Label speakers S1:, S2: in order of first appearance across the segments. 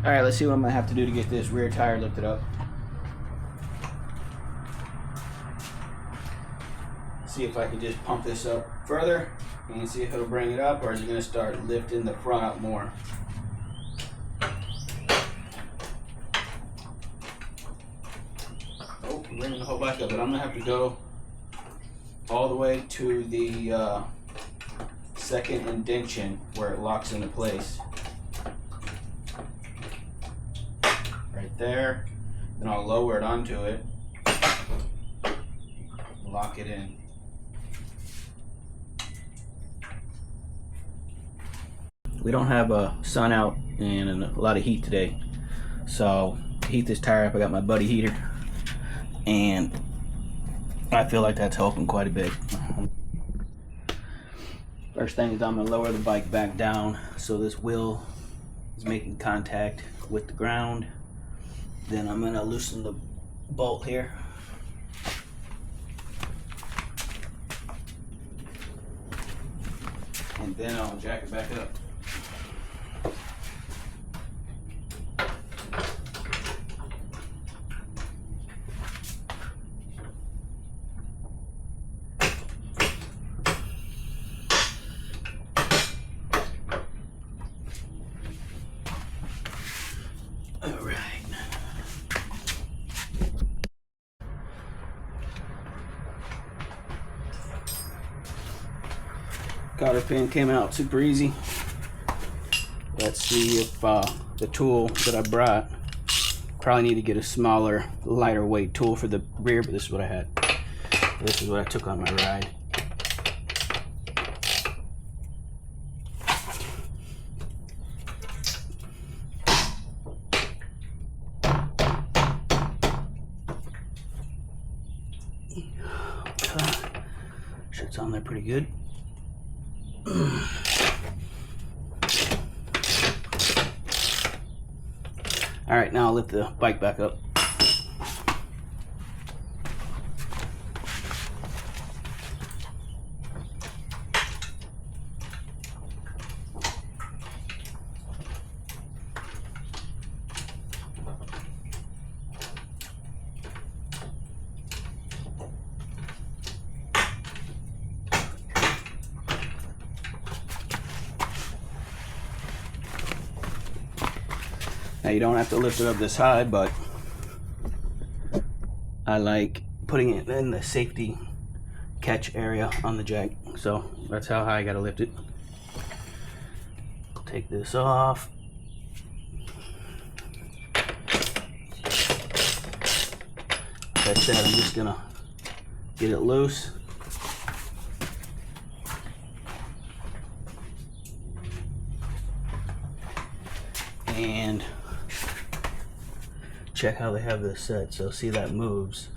S1: Alright, let's see what I'm gonna have to do to get this rear tire lifted up. See if I can just pump this up further and see if it'll bring it up, or is it gonna start lifting the front up more? Oh, bringing the whole back up, but I'm gonna have to go all the way to the second indentation where it locks into place. Right there. Then I'll lower it onto it, lock it in. We don't have a sun out and a lot of heat today, so to heat this tire up I got my buddy heater, and I feel like that's helping quite a bit. First thing is I'm going to lower the bike back down so this wheel is making contact with the ground. Then I'm going to loosen the bolt here. And then I'll jack it back up. Cotter pin came out super easy. Let's see if the tool that I brought, probably need to get a smaller, lighter weight tool for the rear, but this is what I had. This is what I took on my ride. Shit's on there pretty good. All right, now I'll lift the bike back up. Now you don't have to lift it up this high, but I like putting it in the safety catch area on the jack. So that's how high I gotta lift it. Take this off. Like I said, I'm just gonna get it loose. And check how they have this set. So see, that moves.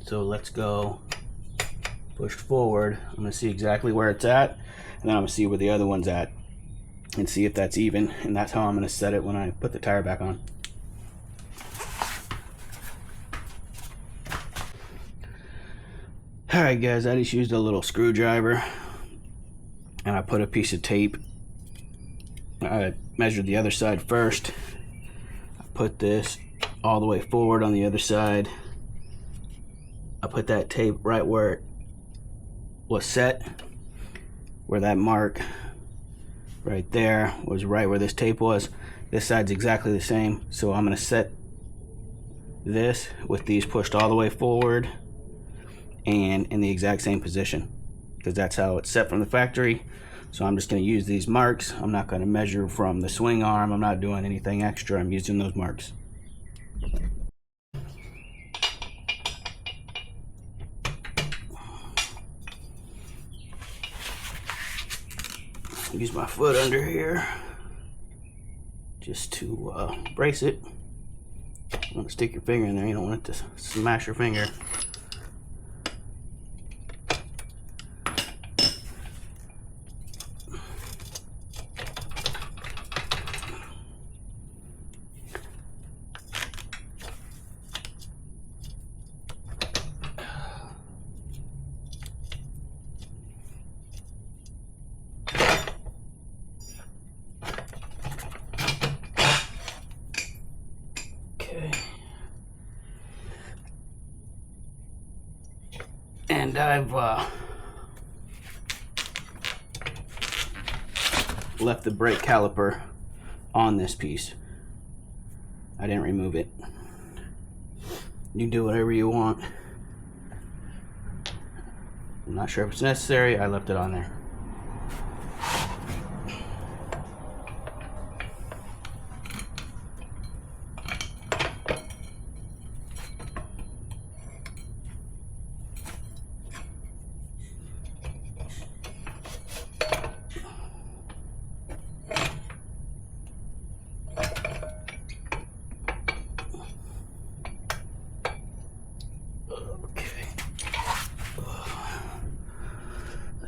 S1: So let's go push forward. I'm gonna see exactly where it's at, and then I'm gonna see where the other one's at and see if that's even, and that's how I'm gonna set it when I put the tire back on. Alright guys, I just used a little screwdriver and I put a piece of tape. I measured the other side first. I put this all the way forward on the other side. I put that tape right where it was set, where that mark right there was right where this tape was. This side's exactly the same, so I'm going to set this with these pushed all the way forward and in the exact same position, because that's how it's set from the factory. So I'm just going to use these marks. I'm not going to measure from the swing arm. I'm not doing anything extra. I'm using those marks. Use my foot under here just to brace it. You want to stick your finger in there. You don't want it to smash your finger. Okay. And I've left the brake caliper on this piece. I didn't remove it. You do whatever you want. I'm not sure if it's necessary. I left it on there.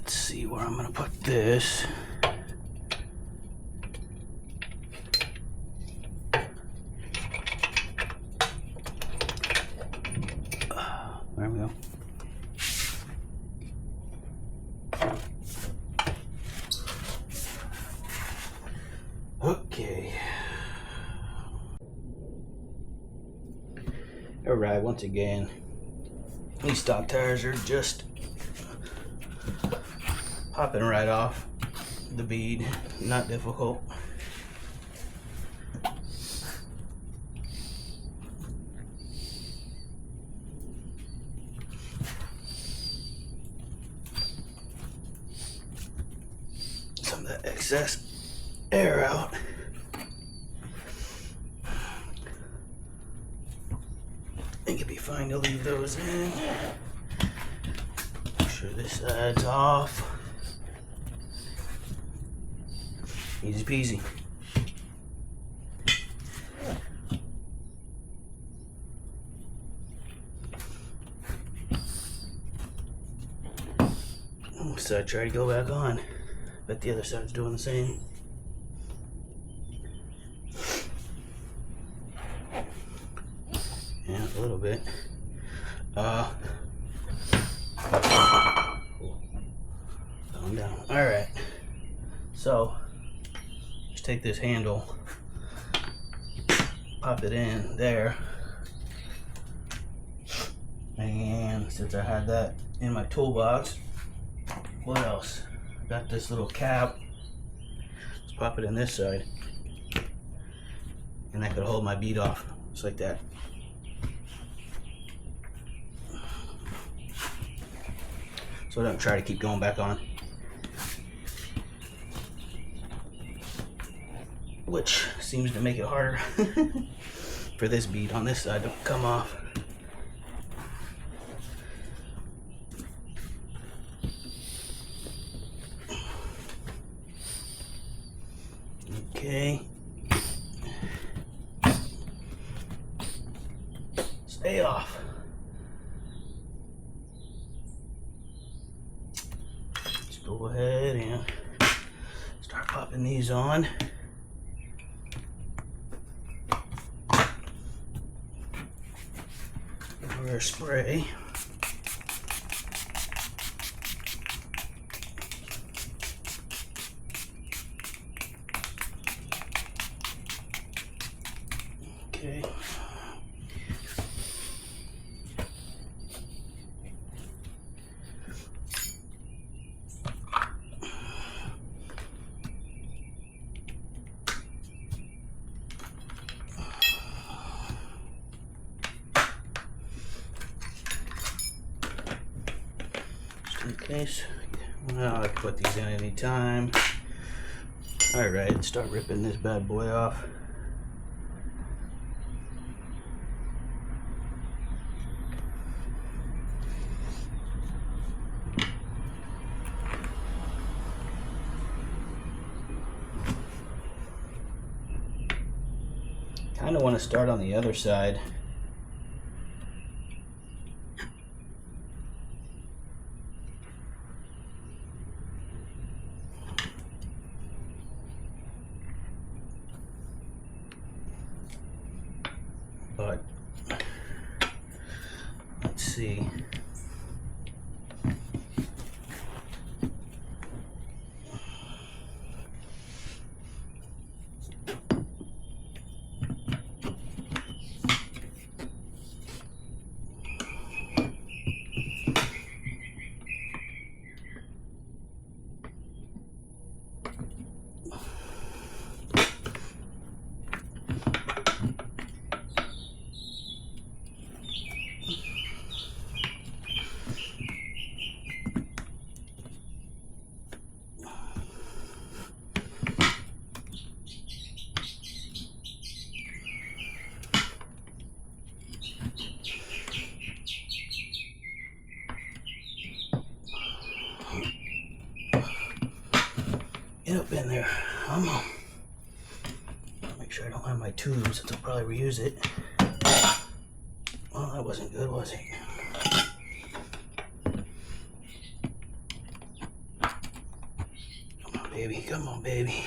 S1: See where I'm gonna put this. There we go. Okay. All right, once again, these stock tires are just popping right off the bead, not difficult. Some of that excess air out. I think it'd be fine to leave those in. Make sure this side's off. Easy peasy. So I try to go back on. Bet the other side's doing the same. Yeah, a little bit. Calm down. Alright. So take this handle, pop it in there, and since I had that in my toolbox, what else? I got this little cap. Let's pop it in this side, and that could hold my bead off, just like that. So I don't try to keep going back on, which seems to make it harder for this bead on this side to come off. Okay. Stay off. Let's go ahead and start popping these on. Our spray. Okay. In case, well, I can put these in any time. All right, let's start ripping this bad boy off. Kind of want to start on the other side. But let's see. in there. Come on. Make sure I don't have my tube since I'll probably reuse it. Well, that wasn't good, was it? Come on, baby. Come on, baby.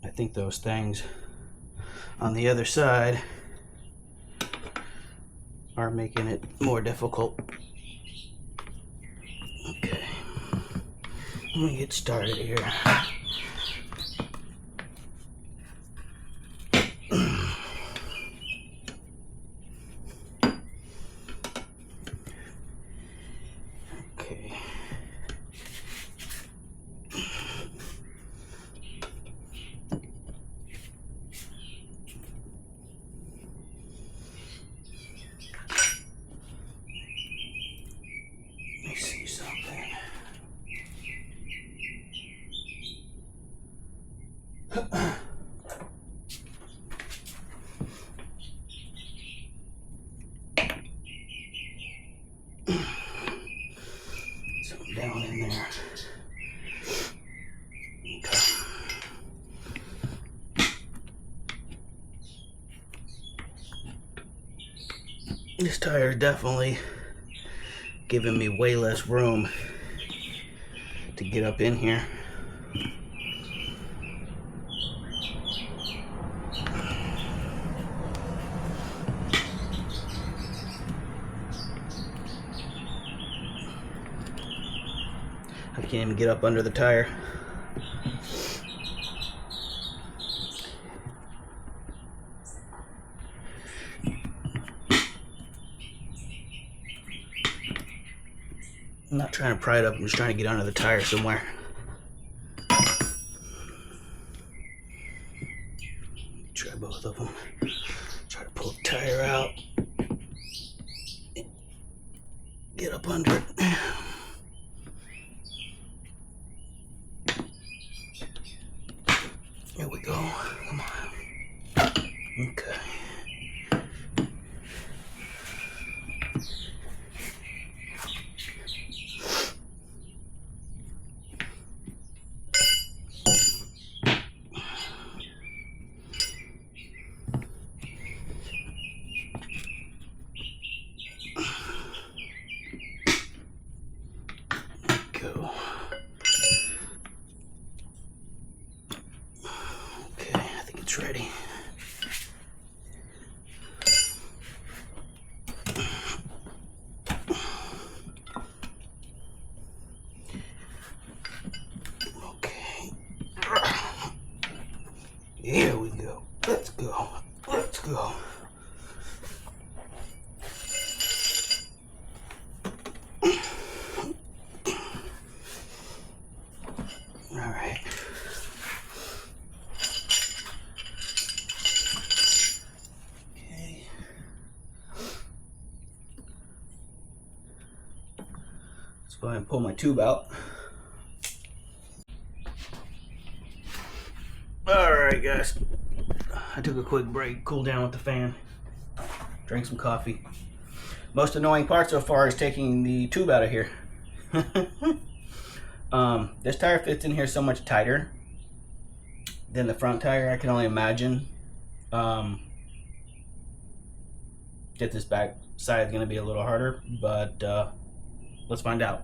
S1: I think those things on the other side are making it more difficult. Okay, let me get started here. Okay. Let me see something. Something down in there. Okay. This tire is definitely giving me way less room to get up in here. I can't even get up under the tire. I'm not trying to pry it up, I'm just trying to get under the tire somewhere. Try both of them. Try to pull the tire out. Get up under it. Here we go. Come on. Okay. Go. Okay, I think it's ready. Okay. Here we go. Let's go. Let's go. All right. Okay. Let's go ahead and pull my tube out. All right, guys. I took a quick break, cool down with the fan, drank some coffee. Most annoying part so far is taking the tube out of here. This tire fits in here so much tighter than the front tire. I can only imagine that this back side is going to be a little harder, but let's find out.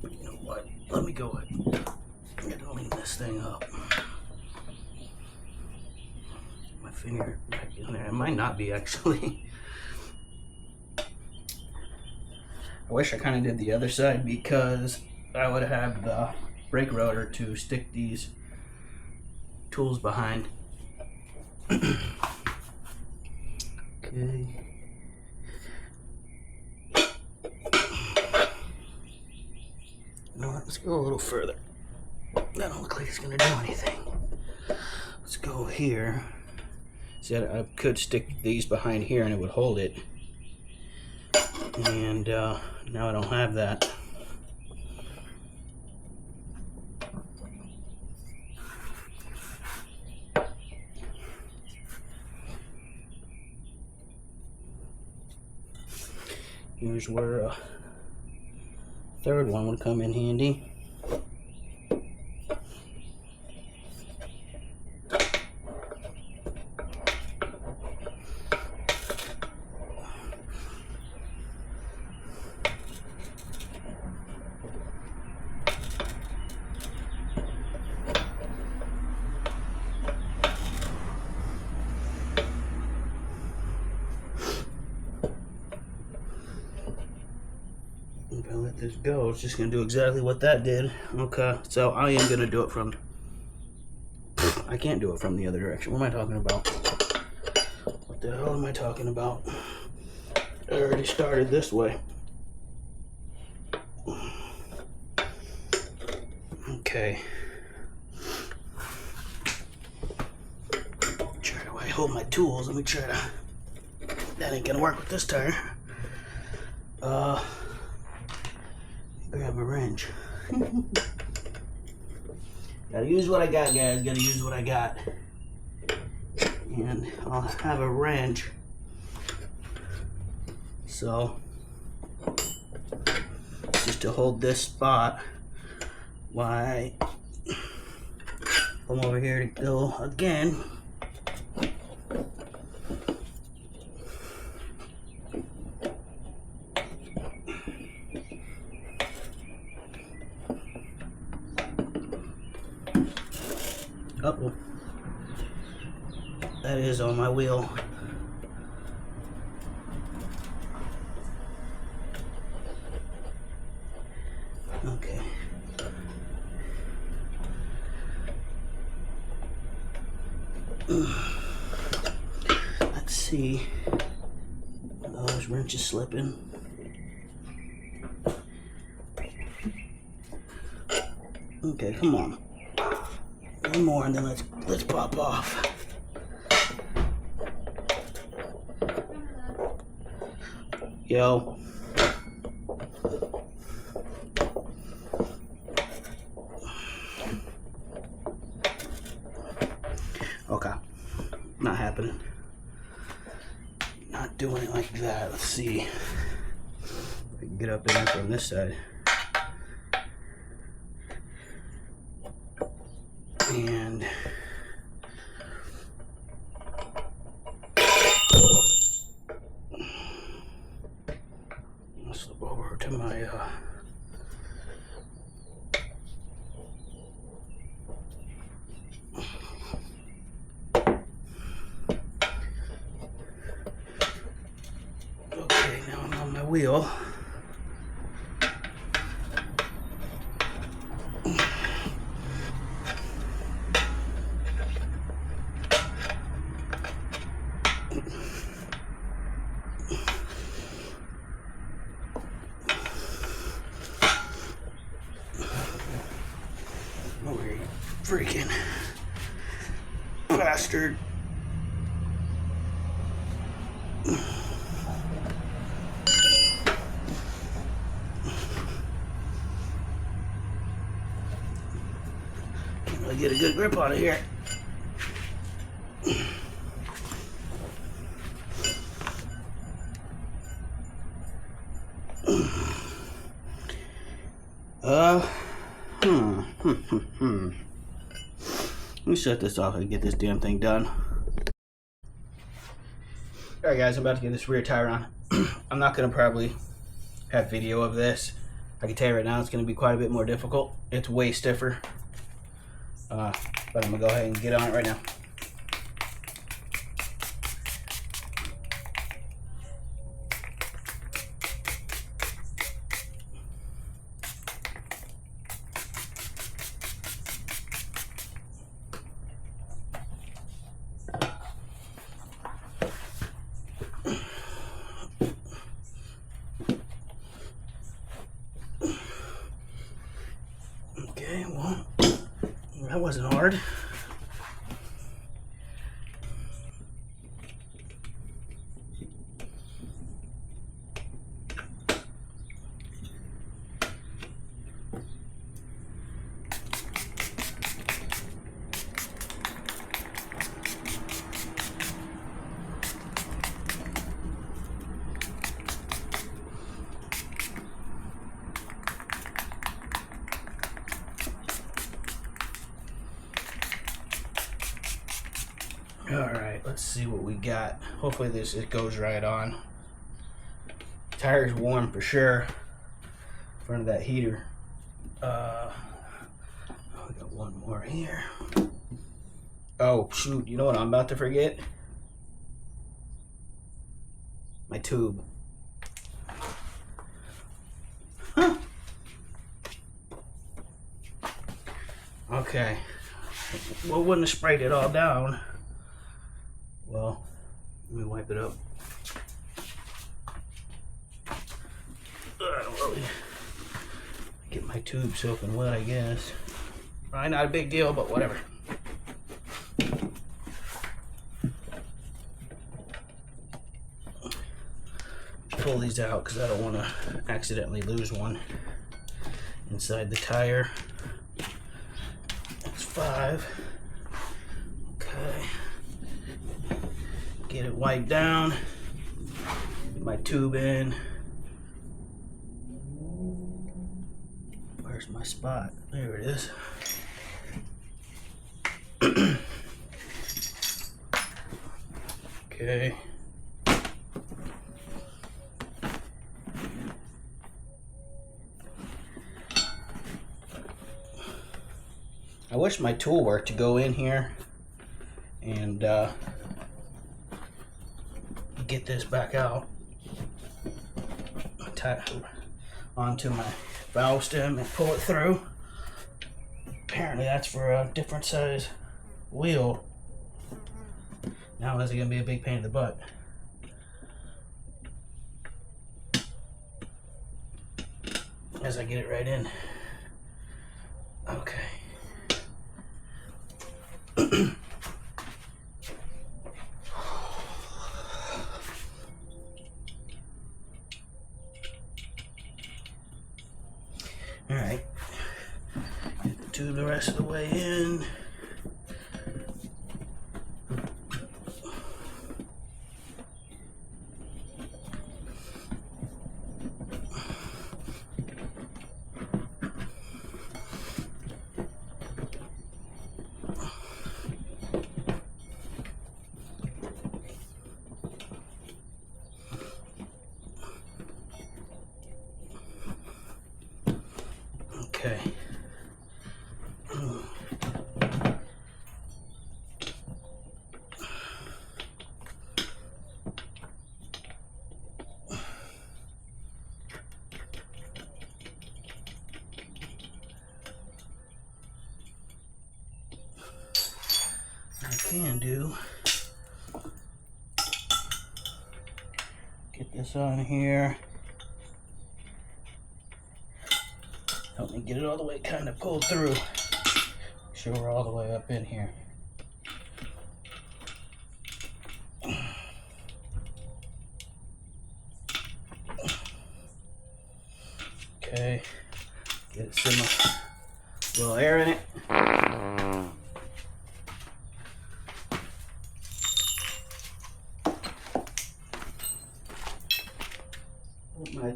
S1: You know what? Let me go ahead. I'm going to lean this thing up. My finger back in there. It might not be actually. I wish I kind of did the other side because I would have the brake rotor to stick these tools behind. Okay. You know what? Let's go a little further. That don't look like it's gonna do anything. Let's go here. See, I could stick these behind here and it would hold it. And now I don't have that. Here's where a third one would come in handy. If I let this go, it's just gonna do exactly what that did. Okay, so I am gonna do it from, I can't do it from the other direction. What am I talking about? What the hell am I talking about? I already started this way. Okay. Try to hold my tools. Let me try to, that ain't gonna work with this tire. Grab a wrench. Gotta use what I got, guys. Gotta use what I got. And I'll have a wrench. So, just to hold this spot while I come over here to go again. Uh-oh. That is on my wheel. Okay. Let's see. Oh, this wrench is slipping. Okay, come on. One more and then let's pop off. Yo. Okay. Not happening. Not doing it like that. Let's see if we can get up in from this side. And I'll slip over to my okay, now I'm on my wheel. Over here, you freaking bastard. Can't really get a good grip on it here. Let me shut this off and get this damn thing done. Alright guys, I'm about to get this rear tire on. I'm not going to probably have video of this. I can tell you right now it's going to be quite a bit more difficult. It's way stiffer. But I'm going to go ahead and get on it right now. Okay, well, that wasn't hard. Alright, let's see what we got. Hopefully it goes right on. Tire's warm for sure. In front of that heater. We got one more here. Oh shoot, you know what I'm about to forget? My tube. Huh. Okay. Well, wouldn't have sprayed it all down. Well, let me wipe it up. Well, get my tube soaking wet, I guess. Probably not a big deal, but whatever. Pull these out because I don't want to accidentally lose one inside the tire. That's 5. Okay. Get it wiped down. Get my tube in. Where's my spot? There it is. Okay. I wish my tool worked to go in here and get this back out. Tie it onto my valve stem and pull it through. Apparently that's for a different size wheel. Now is it going to be a big pain in the butt? As I get it right in. Okay. All right, get the tube the rest of the way in. Okay. I can do. Get this on here. Help me get it all the way kind of pulled through. Make sure we're all the way up in here. Okay. Get some little air in it. Put my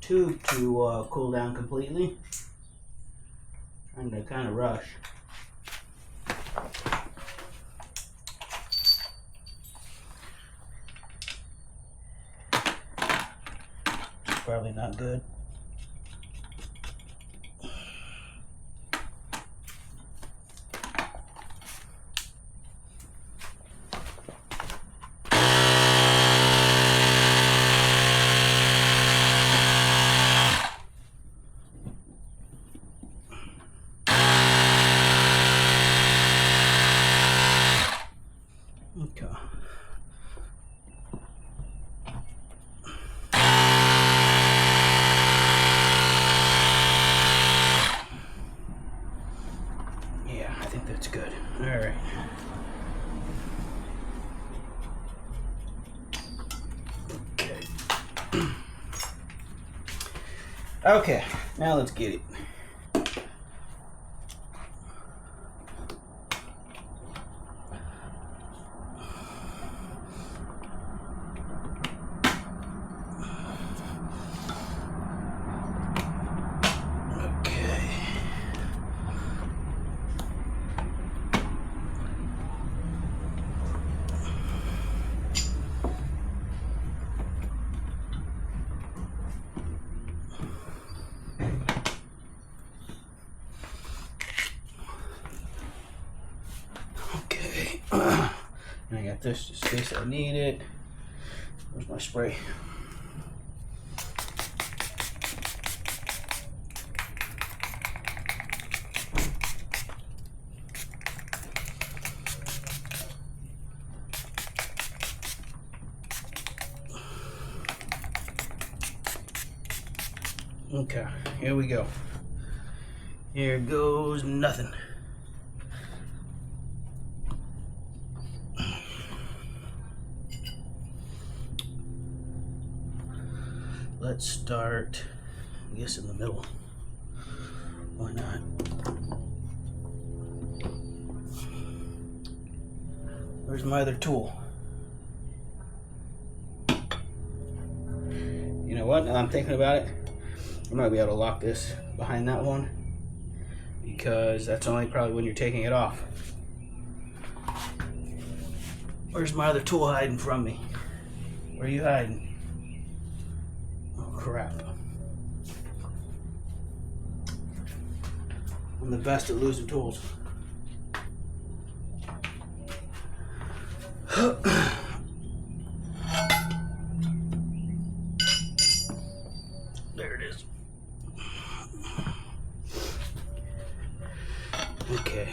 S1: tube to cool down completely. Trying to kind of rush. Probably not good. Okay. Yeah, I think that's good. All right. Okay. Okay, now let's get it. And I got this just in case I need it. Where's my spray? Okay, here we go. Here goes nothing. Let's start, I guess, in the middle. Why not? Where's my other tool? You know what? Now I'm thinking about it. I might be able to lock this behind that one because that's only probably when you're taking it off. Where's my other tool hiding from me? Where are you hiding? Oh crap. I'm the best at losing tools. There it is. Okay.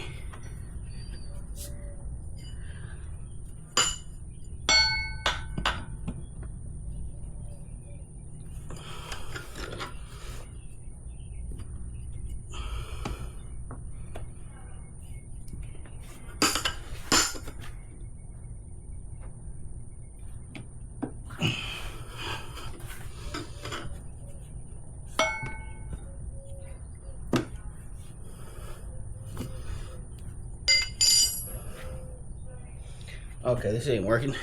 S1: Okay, this ain't working.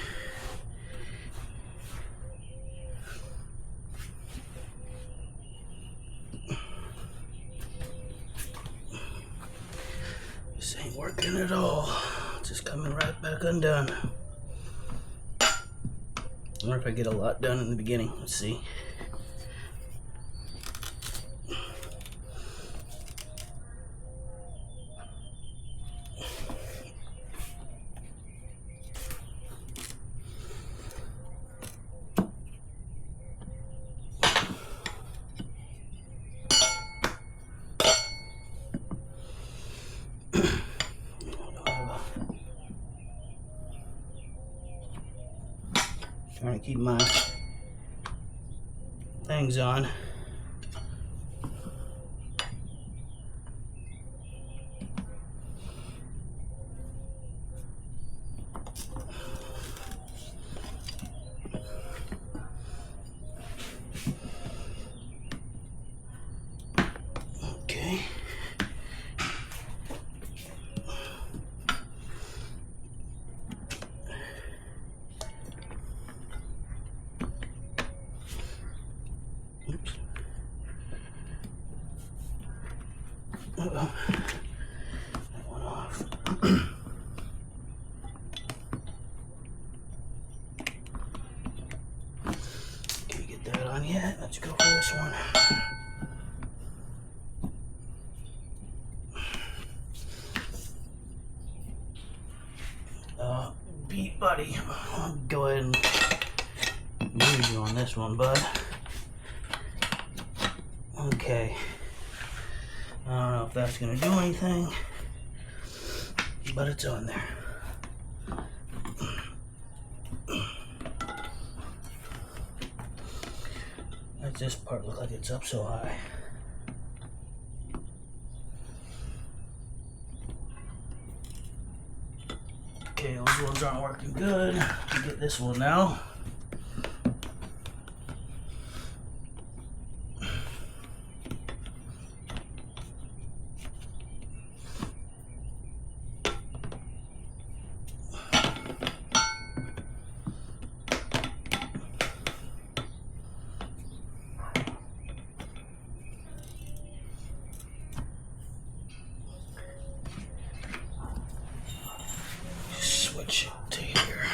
S1: This ain't working at all. It's just coming right back undone. I wonder if I get a lot done in the beginning. Let's see. Trying to keep my things on. Okay. Oops. Uh-oh. That went off. Can't get that on yet. Let's go for this one. Beat buddy. I'll go ahead and move you on this one, bud. Okay. I don't know if that's gonna do anything, but it's on there. Does this part look like it's up so high? Okay, those ones aren't working good. I'll get this one now. Switch it to here.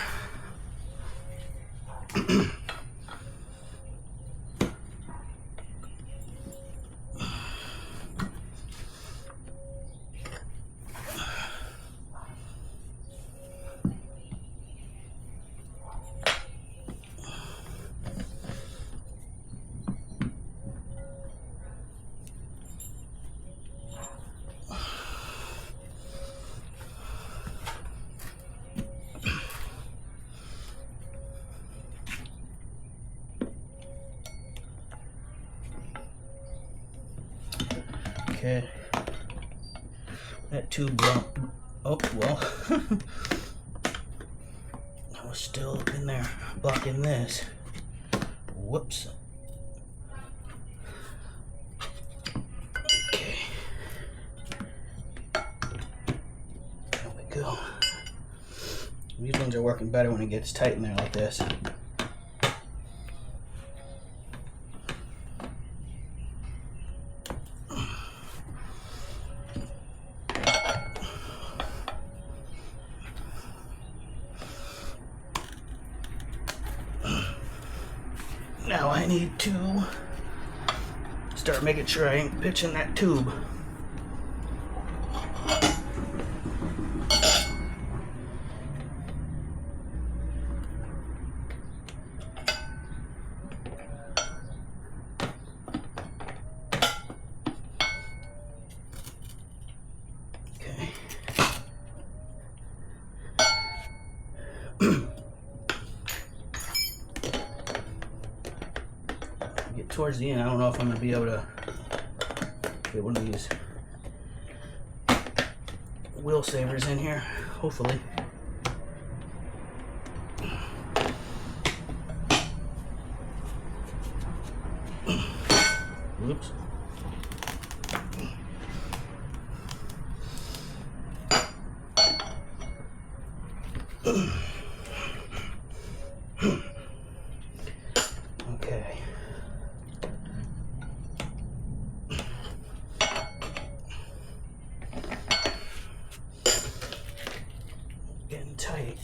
S1: Okay. That tube bump. Oh, well. I was still in there blocking this. Whoops. Okay. There we go. These ones are working better when it gets tight in there like this. Now I need to start making sure I ain't pitching that tube. Okay. Get towards the end, I don't know if I'm going to be able to get one of these wheel savers in here, hopefully. Whoops. Okay. Getting tight.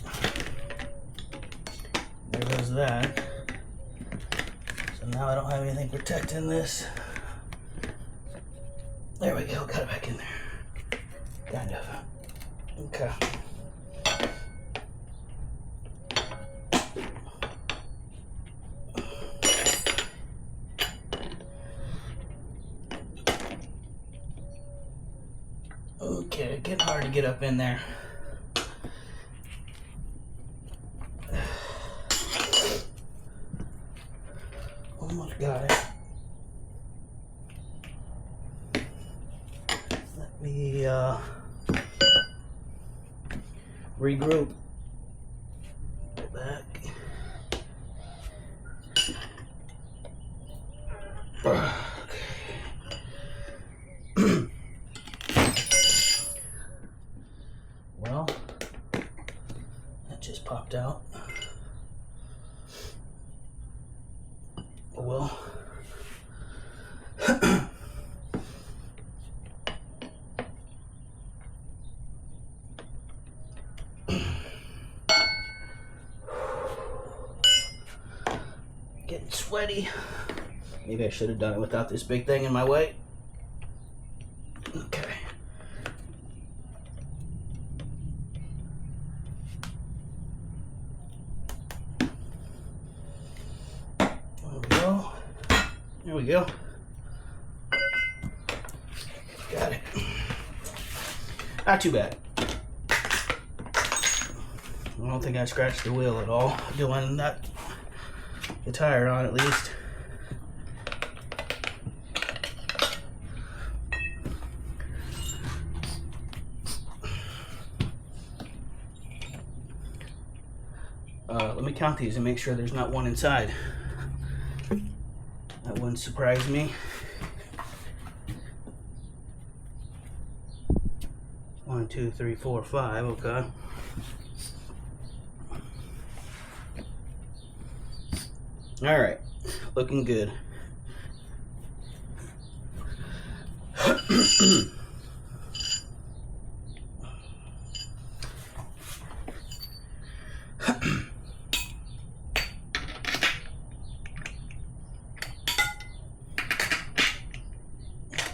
S1: There goes that. So now I don't have anything protecting this. There we go, got it back in there. Kind of. Okay. Okay, getting hard to get up in there. Almost got it. Let me regroup. Go back. Well, that just popped out. Oh well. Getting sweaty. Maybe I should have done it without this big thing in my way. Okay. There we go. Got it. Not too bad. I don't think I scratched the wheel at all doing that. The tire on at least. Let me count these and make sure there's not one inside. That wouldn't surprise me. 1, 2, 3, 4, 5. Okay. All right, looking good.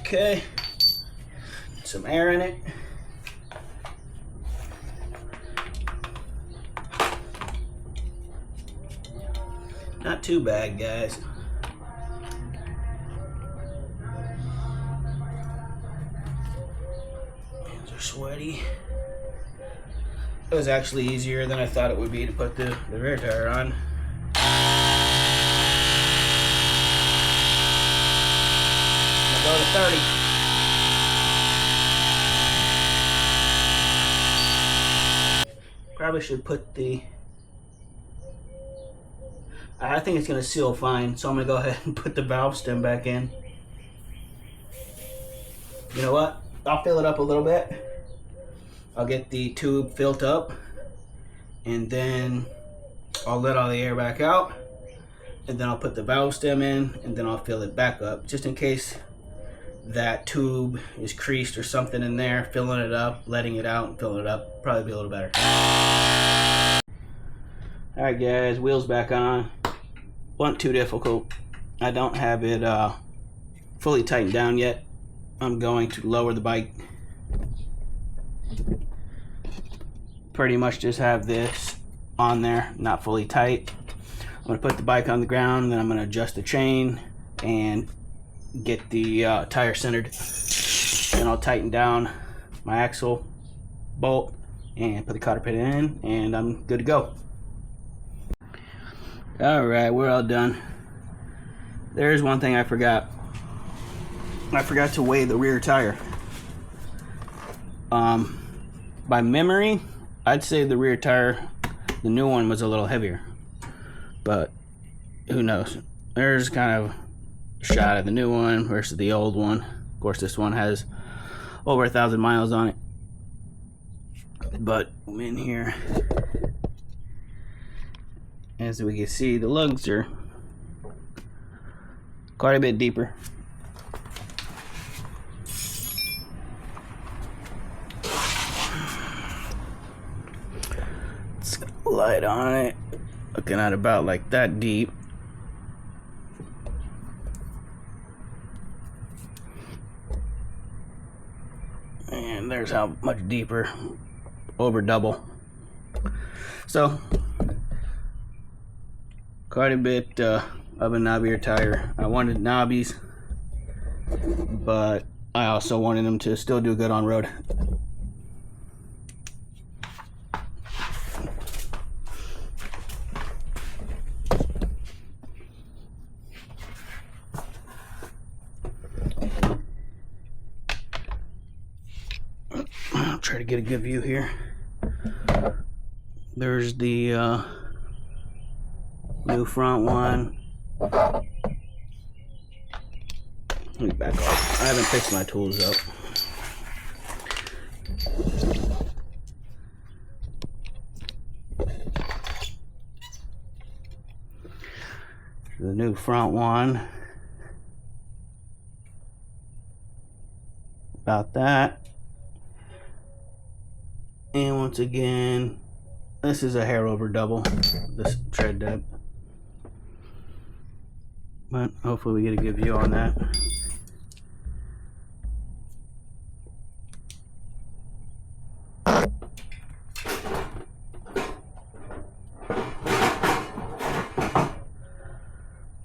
S1: Okay, some air in it. Not too bad, guys. Hands are sweaty. It was actually easier than I thought it would be to put the rear tire on. I'll go to 30. probably should put the, I think it's going to seal fine, so I'm going to go ahead and put the valve stem back in. You know what? I'll fill it up a little bit. I'll get the tube filled up, and then I'll let all the air back out, and then I'll put the valve stem in, and then I'll fill it back up, just in case that tube is creased or something in there. Filling it up, letting it out, and filling it up, probably be a little better. Alright guys, wheels back on. Wasn't too difficult. I don't have it fully tightened down yet. I'm going to lower the bike. Pretty much just have this on there, not fully tight. I'm going to put the bike on the ground, then I'm going to adjust the chain and get the tire centered. Then I'll tighten down my axle bolt and put the cotter pin in, and I'm good to go. Alright, we're all done. There's one thing I forgot. I forgot to weigh the rear tire. By memory, I'd say the rear tire, the new one, was a little heavier, but who knows. There's kind of a shot of the new one versus the old one. Of course, this one has over 1,000 miles on it, but I'm in here. As we can see, the lugs are quite a bit deeper. It's got a light on it, looking at about like that deep. And there's how much deeper, over double. So quite a bit of a knobbier tire. I wanted knobbies, but I also wanted them to still do good on road. I'll try to get a good view here. There's the new front one. Let me back off. I haven't fixed my tools up. The new front one. About that. And once again, this is a hair over double, this tread depth. But hopefully we get a good view on that.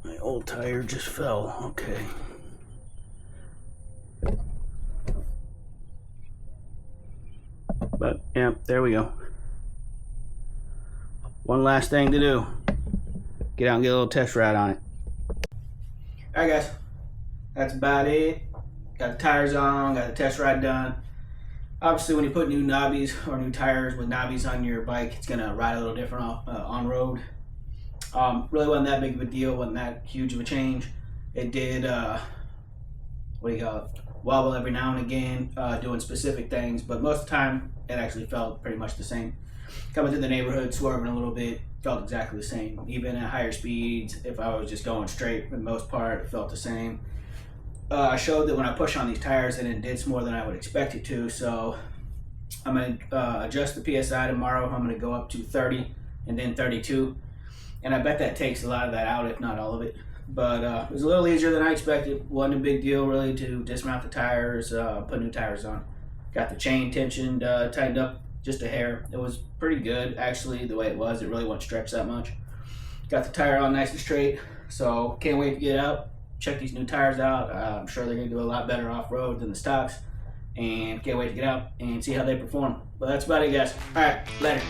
S1: My old tire just fell. Okay. But yeah, there we go. One last thing to do. Get out and get a little test ride on it. Alright guys, that's about it. Got the tires on, got the test ride done. Obviously when you put new knobbies or new tires with knobbies on your bike, it's gonna ride a little different on road. Really wasn't that big of a deal, wasn't that huge of a change. It did, what do you call it, wobble every now and again, doing specific things, but most of the time it actually felt pretty much the same. Coming through the neighborhood, swerving a little bit, felt exactly the same. Even at higher speeds, if I was just going straight, for the most part, it felt the same. I showed that when I push on these tires, and it did more than I would expect it to, so I'm going to adjust the PSI tomorrow. I'm going to go up to 30 and then 32, and I bet that takes a lot of that out, if not all of it. But it was a little easier than I expected. Wasn't a big deal really to dismount the tires, put new tires on. Got the chain tensioned, tightened up just a hair. It was pretty good actually the way it was. It really wasn't stretched that much. Got the tire on nice and straight, so can't wait to get out, check these new tires out. I'm sure they're going to do a lot better off-road than the stocks, and can't wait to get out and see how they perform. But that's about it guys. Alright, later.